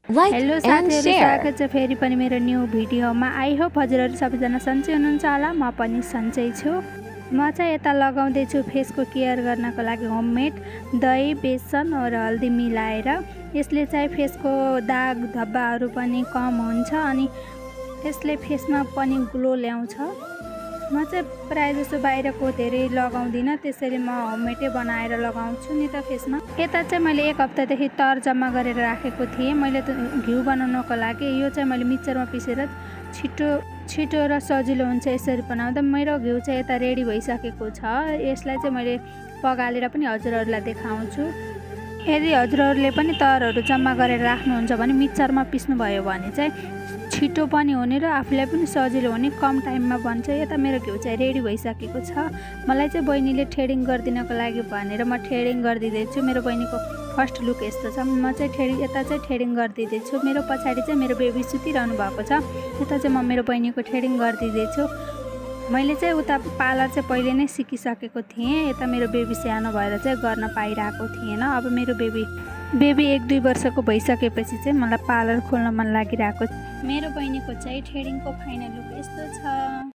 like hello and साथीहरु, share. स्वागत छ फेरि पनि मेरो न्यू भिडियोमा। आई होप हजुरहरु सबैजना सन्चै हुनुहुन्छ होला। म पनि सन्चै छु। म चाहिँ यता लगाउँदै छु फेसको केयर गर्नको लागि होममेड दही, बेसन र हल्दी मिलाएर। यसले चाहिँ फेसको दाग धब्बाहरू पनि कम हुन्छ अनि यसले फेसमा पनि ग्लो ल्याउँछ। म चाहिँ प्राय जसो बाहिरको धेरै लगाउँदिन, त्यसैले म होममेडै बनाएर लगाउँछु नि त फेसमा। यता चाहिँ मैले एक हप्तादेखि तर जम्मा गरेर राखेको थिएँ। मैले त घिउ बनाउनको लागि यो चाहिँ मैले मिक्सरमा पिसेर छिटो र सजिलो हुन्छ यसरी बनाउँदा। मेरो घिउ चाहिँ यता रेडी भइसकेको छ। यसलाई चाहिँ मैले पगालेर पनि हजुरहरुलाई देखाउँछु। यदि हजुरहरुले पनि तरहरू जम्मा गरेर राख्नुहुन्छ भने मिक्सरमा पिस्नु भयो भने चाहिँ छिटो पनि हुने र आफूलाई पनि सजिलो हुने, कम टाइममा बन्छ। यता मेरो घिउ चाहिँ रेडी भइसकेको छ। मलाई चाहिँ बहिनीले थ्रेडिङ गरिदिनको लागि भनेर म थ्रेडिङ गरिदिँदैछु। मेरो बहिनीको फर्स्ट लुक यस्तो छ। म चाहिँ यता चाहिँ थ्रेडिङ गरिदिँदैछु। मेरो पछाडि चाहिँ मेरो बेबी सुतिरहनु भएको छ। यता चाहिँ म मेरो बहिनीको थ्रेडिङ गरिदिँदैछु। मैले चाहिँ उता पार्लर चाहिँ पहिले नै सिकिसकेको थिएँ। यता मेरो बेबी सानो भएर चाहिँ गर्न पाइरहेको थिएन। अब मेरो बेबी 1-2 वर्षको भइसकेपछि चाहिँ मलाई पार्लर खोल्न मन लागिरहेको। मेरो बहिनीको चाहिँ थ्रेडिङको फाइनल लुक यस्तो छ।